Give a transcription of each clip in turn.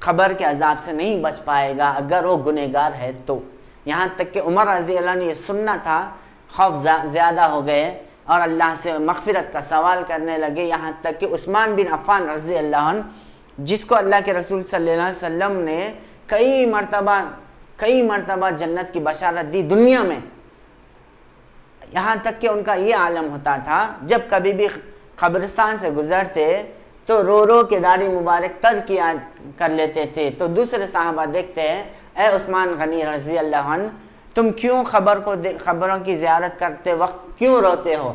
قبر کے عذاب سے نہیں بچ پائے گا اگر وہ گنہگار ہے تو۔ یہاں تک کہ عمر رضی اللہ عنہ یہ سننا تھا، خوف زیادہ ہو گئے اور اللہ سے مغفرت کا سوال کرنے لگے، یہاں تک کہ عثمان بن عفان رضی اللہ عنہ جس کو اللہ کے رسول صلی اللہ علیہ وسلم نے کئی مرتبہ جنت کی بشارت دی دنیا میں، یہاں تک کہ ان کا یہ عالم ہوتا تھا جب کبھی بھی قبرستان سے گزرتے تو رو رو کے داڑھی مبارک تر کیا کر لیتے تھے، تو دوسرے صحابہ دیکھتے ہیں اے عثمان غنی رضی اللہ عنہ تم کیوں خبروں کی زیارت کرتے وقت کیوں روتے ہو؟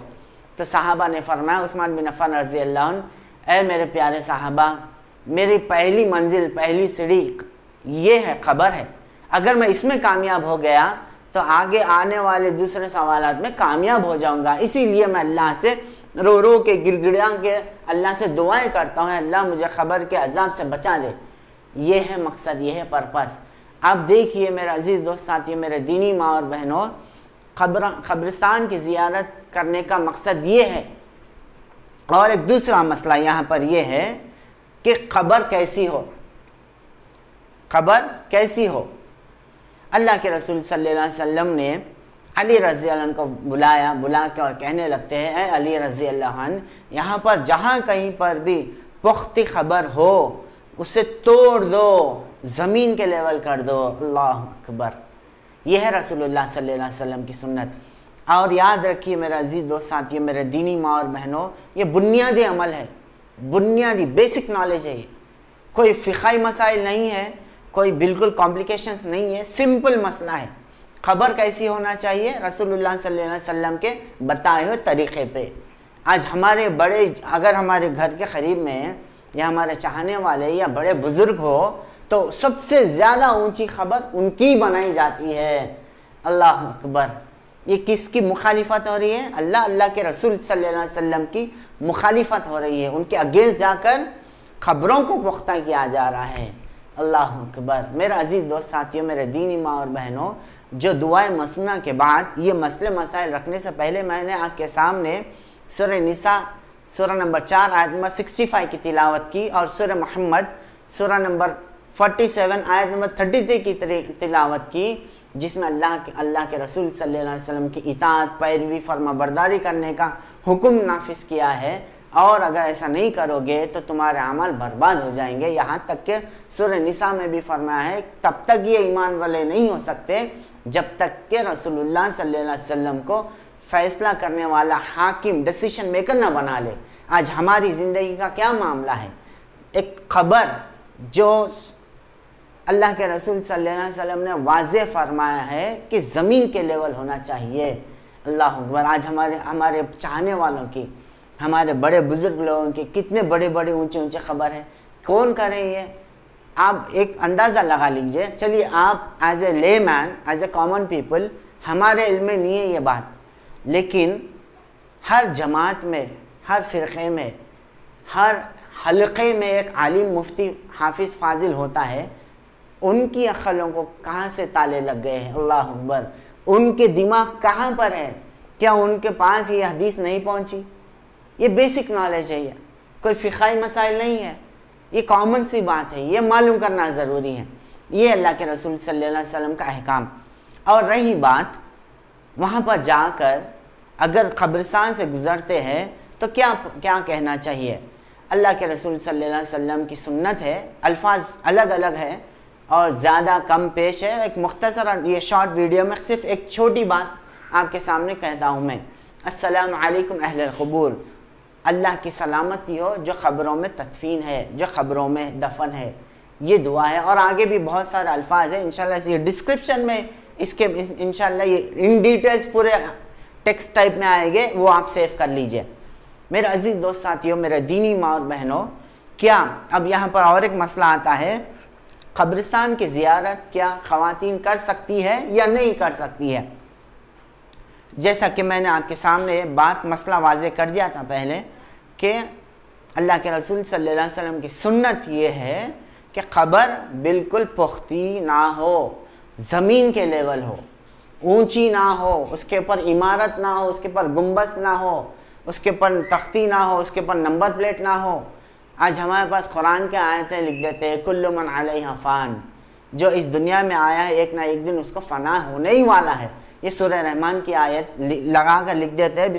تو صحابہ نے فرمایا، عثمان بن عفان رضی اللہ عنہ، اے میرے پیارے صحابہ، میری پہلی منزل پہلی سیڑھی یہ ہے، قبر ہے، اگر میں اس میں کامیاب ہو گیا تو آگے آنے والے دوسرے سوالات میں کامیاب ہو جاؤں گا، اسی لیے میں اللہ سے رو رو کے گڑگڑا کے اللہ سے دعائیں کرتا ہوں، اللہ مجھے قبر کے عذاب سے بچا دے۔ یہ ہے مقصد، یہ ہے پرپس۔ اب دیکھیے میرے عزیز دوست ساتھیوں، میرے دینی ماں اور بہنوں، قبرستان کی زیارت کرنے کا مقصد یہ ہے۔ اور ایک دوسرا مسئلہ یہاں پر یہ ہے کہ قبر کیسی ہو، قبر کیسی ہو۔ اللہ کے رسول صلی اللہ علیہ وسلم نے علی رضی اللہ عنہ کو بلا کے اور کہنے لگتے ہیں، اے علی رضی اللہ عنہ، یہاں پر جہاں کہیں پر بھی پختی خبر ہو اسے توڑ دو، زمین کے لیول کر دو۔ اللہ اکبر، یہ ہے رسول اللہ صلی اللہ علیہ وسلم کی سنت۔ اور یاد رکھیے میرے عزیز دوست ساتھیوں، میرے دینی ماں اور بہنوں، یہ بنیادی عمل ہے، بنیادی بیسک نالج ہے، یہ کوئی فقہی مسائل نہیں ہے، کوئی بالکل کمپلیکیشنز نہیں ہے، سمپل مسئلہ ہے۔ خبر کیسی ہونا چاہیے؟ رسول اللہ صلی اللہ علیہ وسلم کے بتائے ہوئے طریقے پہ۔ آج ہمارے بڑے، اگر ہمارے گھر کے قریب میں یا ہمارے چاہنے والے یا بڑے بزرگ ہو تو سب سے زیادہ اونچی خبر ان کی بنائی جاتی ہے۔ اللہ اکبر، یہ کس کی مخالفت ہو رہی ہے؟ اللہ کے رسول صلی اللہ علیہ وسلم کی مخالفت ہو رہی ہے، ان کے اگینسٹ جا کر خبروں کو پختہ کیا جا رہا ہے۔ اللہ اکبر۔ میرا عزیز دوست ساتھیوں، میرے دینی ماں اور بہنوں، جو دعائے مسنونہ کے بعد یہ مسئلے مسائل رکھنے سے پہلے میں نے آپ کے سامنے سورہ نساء سورہ نمبر 4 آیت نمبر 65 کی تلاوت کی، اور سورہ محمد سورہ نمبر 47 آیت نمبر 33 کی تلاوت کی، جس میں اللہ کے رسول صلی اللہ علیہ وسلم کی اطاعت، پیروی، فرما برداری کرنے کا حکم نافذ کیا ہے، اور اگر ایسا نہیں کرو گے تو تمہارے عمل برباد ہو جائیں گے۔ یہاں تک کہ سورہ نساء میں بھی فرمایا ہے تب تک یہ ایمان والے نہیں ہو سکتے جب تک کہ رسول اللہ صلی اللہ علیہ وسلم کو فیصلہ کرنے والا حاکم، ڈیسیشن میکر نہ بنا لے۔ آج ہماری زندگی کا کیا معاملہ ہے؟ ایک خبر جو اللہ کے رسول صلی اللہ علیہ وسلم نے واضح فرمایا ہے کہ زمین کے لیول ہونا چاہیے۔ اللہ اکبر۔ آج ہمارے چاہنے والوں کی، ہمارے بڑے بزرگ لوگوں کی کتنے بڑے اونچے خبر ہیں، کون کریں یہ؟ آپ ایک اندازہ لگا لیجئے۔ چلیے آپ ایز اے لے مین، ایز اے کامن پیپل، ہمارے علم میں نہیں ہے یہ بات، لیکن ہر جماعت میں، ہر فرقے میں، ہر حلقے میں ایک عالم، مفتی، حافظ، فاضل ہوتا ہے۔ ان کی عقلوں کو کہاں سے تالے لگ گئے ہیں؟ اللہ اکبر۔ ان کے دماغ کہاں پر ہے؟ کیا ان کے پاس یہ حدیث نہیں پہنچی؟ یہ بیسک نالج ہے، یہ کوئی فقہی مسائل نہیں ہے، یہ کامن سی بات ہے، یہ معلوم کرنا ضروری ہے۔ یہ اللہ کے رسول صلی اللہ علیہ وسلم کا احکام۔ اور رہی بات وہاں پر جا کر اگر قبرستان سے گزرتے ہیں تو کیا کہنا چاہیے؟ اللہ کے رسول صلی اللہ علیہ وسلم کی سنت ہے، الفاظ الگ الگ ہے اور زیادہ کم پیش ہے۔ ایک مختصر یہ شارٹ ویڈیو میں صرف ایک چھوٹی بات آپ کے سامنے کہتا ہوں میں۔ السلام علیکم اہل القبور، اللہ کی سلامتی ہو جو خبروں میں تدفین ہے، جو خبروں میں دفن ہے، یہ دعا ہے۔ اور آگے بھی بہت سارے الفاظ ہیں، انشاءاللہ یہ ڈسکرپشن میں اس کے انشاءاللہ یہ ان ڈیٹیلز پورے ٹیکسٹ ٹائپ میں آئے گے، وہ آپ سیو کر لیجئے۔ میرے عزیز دوست ساتھیوں، میرے دینی ماں اور بہنوں، کیا اب یہاں پر اور ایک مسئلہ آتا ہے، قبرستان کی زیارت کیا خواتین کر سکتی ہے یا نہیں کر سکتی ہے؟ جیسا کہ میں نے آپ کے سامنے مسئلہ واضح کر دیا تھا پہلے کہ اللہ کے رسول صلی اللہ علیہ وسلم کی سنت یہ ہے کہ قبر بالکل پختی نہ ہو، زمین کے لیول ہو، اونچی نہ ہو، اس کے اوپر عمارت نہ ہو، اس کے اوپر گنبد نہ ہو، اس کے اوپر تختی نہ ہو، اس کے اوپر نمبر پلیٹ نہ ہو، آج ہمارے پاس قرآن کے آیتیں لکھ دیتے ہیں کل من علیہا فان، جو اس دنیا میں آیا ہے ایک نہ ایک دن اس کو فنا ہونے ہی والا ہے. یہ سورہ رحمان کی آیت لگا کر لکھ دیتے ہیں.